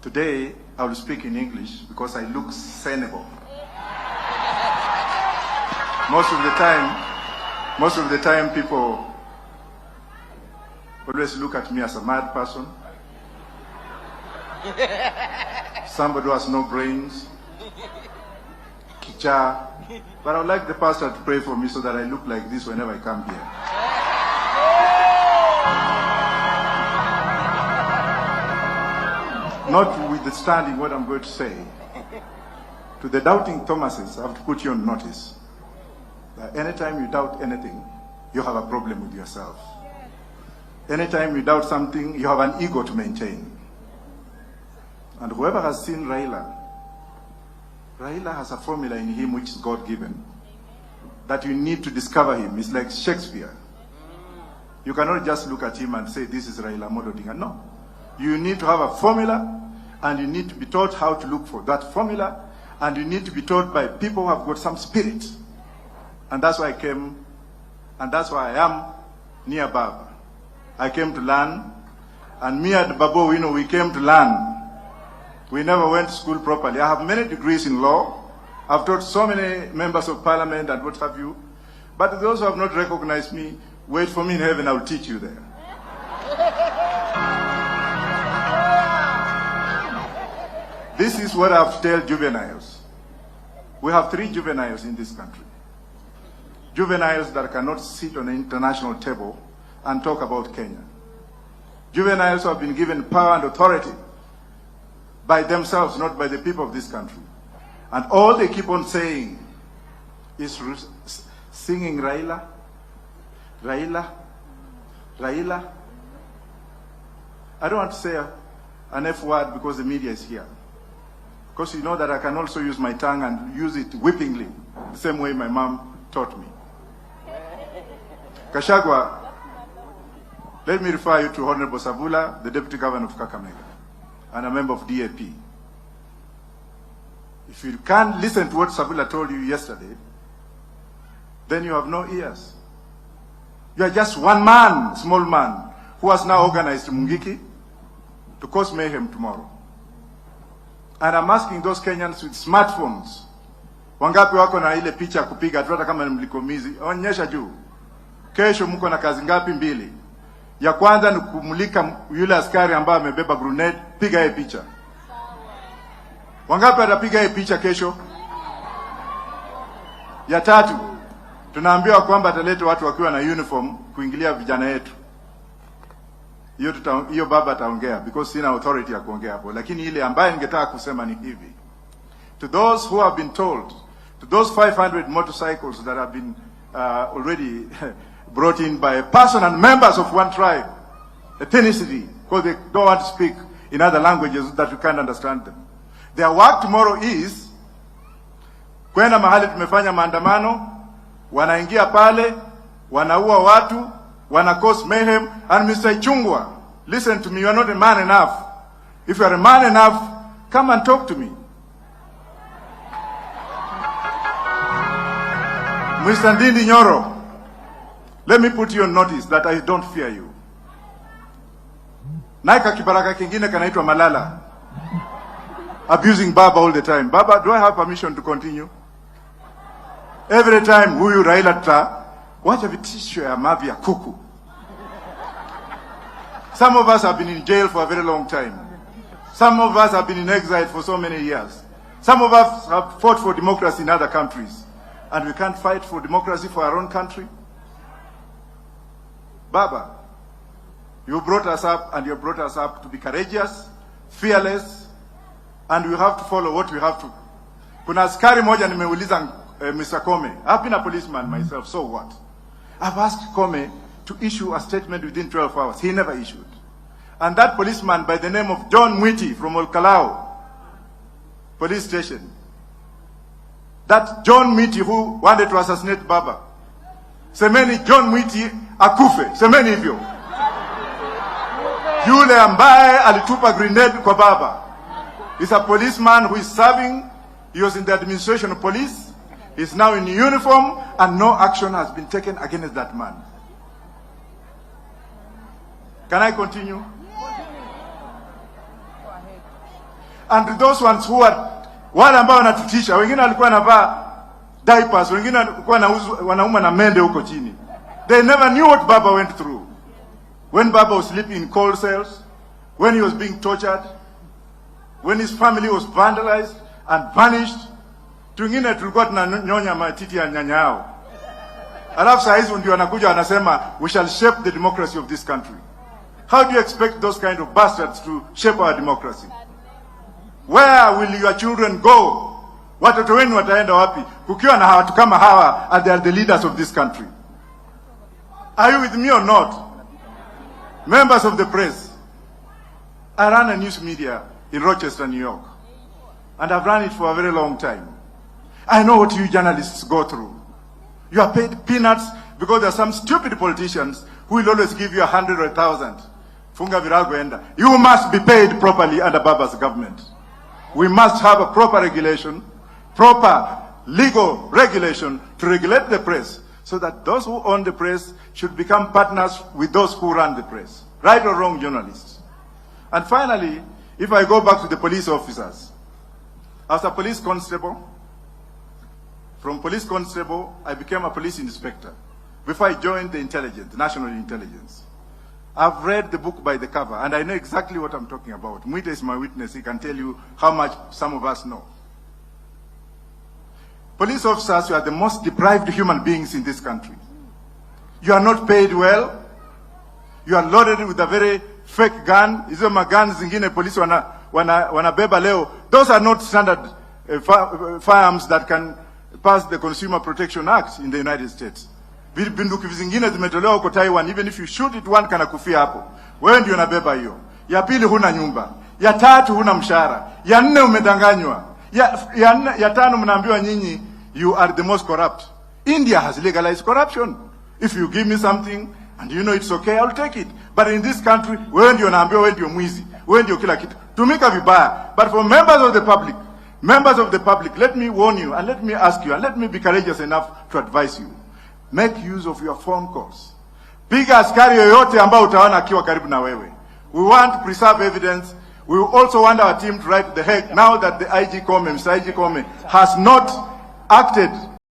Today, I will speak in English because I look Senegal. Most of the time people always look at me as a mad person. Somebody who has no brains. Kicha. But I would like the pastor to pray for me so that I look like this whenever I come here. Notwithstanding what I'm going to say, to the doubting Thomases, I have to put you on notice that anytime you doubt anything, you have a problem with yourself. Anytime you doubt something, you have an ego to maintain. And whoever has seen Raila has a formula in him which is God-given, that you need to discover him. It's like Shakespeare. You cannot just look at him and say, this is Raila Amolo Odinga. No. You need to have a formula, and you need to be taught how to look for that formula, and you need to be taught by people who have got some spirit. And that's why I came, and that's why I am near Baba. I came to learn, and me and Babo, we came to learn. We never went to school properly. I have many degrees in law. I've taught so many members of parliament and what have you. But those who have not recognized me, wait for me in heaven, I will teach you there. This is what I have to tell juveniles. We have 3 juveniles in this country. Juveniles that cannot sit on an international table and talk about Kenya. Juveniles who have been given power and authority by themselves, not by the people of this country. And all they keep on saying is singing Raila, Raila, Raila. I don't want to say an F word because the media is here. Because you know that I can also use my tongue and use it whippingly, the same way my mom taught me. Kashagwa, let me refer you to Honorable Savula, the Deputy Governor of Kakamega, and a member of DAP. If you can't listen to what Savula told you yesterday, then you have no ears. You are just one man, small man, who has now organized Mungiki to cause mayhem tomorrow. And I'm asking those Kenyans with smartphones, wangapi wako na ile picha kupiga tu hata kama ni mlikomizi, onyesha juu. Kesho mko na kazi ngapi? 2. Ya kwanza ni kumulika yule askari ambaye amebeba grenade, piga yeye picha. Wangapi atapiga yeye picha kesho? Ya 3, tunaambiwa kwamba ataleta watu wakiwa na uniform kuingilia vijana yetu. Hiyo baba ataongea because sina authority ya kuongea hapo, lakini ile ambaye ningetaka kusema ni hivi. To those who have been told, to those 500 motorcycles that have been already brought in by a person and members of one tribe, ethnicity, because they don't want to speak in other languages that you can't understand them. Their work tomorrow is kwenda mahali tumefanya maandamano, wanaingia pale, wanaua watu, wana cause mayhem. And Mr. Chungwa, listen to me, you are not a man enough. If you are a man enough, come and talk to me. Mr. Ndindi Nyoro, let me put you on notice that I don't fear you. Naika kibaraka kingine kanaitwa Malala, abusing Baba all the time. Baba, do I have permission to continue? Every time huyu Raila ta, wacha vitisho ya mavi ya kuku. Some of us have been in jail for a very long time. Some of us have been in exile for so many years. Some of us have fought for democracy in other countries. And we can't fight for democracy for our own country? Baba, you brought us up, and you brought us up to be courageous, fearless, and we have to follow what we have to. Kuna askari moja nimeuliza Mr. Kome. I've been a policeman myself, so what? I've asked Kome to issue a statement within 12 hours. He never issued. And that policeman by the name of John Mwiti from Olkalao police station, that John Mwiti who wanted to assassinate Baba, semeni John Mwiti akufe, semeni hivyo. Yule ambaye alitupa grenade kwa Baba is a policeman who is serving. He was in the administration of police. He's now in uniform, and no action has been taken against that man. Can I continue? And those ones who are wale ambao wanatutisha, wengine walikuwa wanavaa diapers, wengine walikuwa wanauma na mende huko chini. They never knew what Baba went through. When Baba was sleeping in coal cells, when he was being tortured, when his family was vandalized and vanished. Tungine tulikuwa tunanyonya matiti ya nyanyao. Alafu saa hizi ndio wanakuja wanasema we shall shape the democracy of this country. How do you expect those kind of bastards to shape our democracy? Where will your children go? Watoto wenu wataenda wapi kukiwa na watu kama hawa and they are the leaders of this country? Are you with me or not? Members of the press, I run a news media in Rochester, New York, and I've run it for a very long time. I know what you journalists go through. You are paid peanuts because there are some stupid politicians who will always give you 100 or 1,000. Funga virago enda. You must be paid properly under Baba's government. We must have a proper regulation, proper legal regulation to regulate the press so that those who own the press should become partners with those who run the press. Right or wrong, journalists. And finally, if I go back to the police officers, as a police constable, from police constable, I became a police inspector before I joined the intelligence, national intelligence. I've read the book by the cover, and I know exactly what I'm talking about. Mwita is my witness. He can tell you how much some of us know. Police officers, you are the most deprived human beings in this country. You are not paid well. You are loaded with a very fake gun. Hizo magans zingine police wanabeba leo. Those are not standard firearms that can pass the Consumer Protection Act in the United States. Bunduki zingine zimetolewa huko Taiwan. Even if you shoot it, one kana kufia hapo. Wewe ndio unabeba hiyo. Ya pili huna nyumba. Ya tatu huna mshahara. Ya nne umedanganywa. Ya tano mnaambiwa nyinyi you are the most corrupt. India has legalized corruption. If you give me something and you know it's okay, I'll take it. But in this country, wewe ndio unaambiwa wewe ndio mwizi. Wewe ndio kila kitu. Tumika vibaya. But for members of the public, let me warn you and let me ask you and let me be courageous enough to advise you. Make use of your phone calls. Piga askari yoyote ambao utaona akiwa karibu na wewe. We want to preserve evidence. We also want our team to write to the Hague now that the IG Kome, Mr. IG Kome, has not acted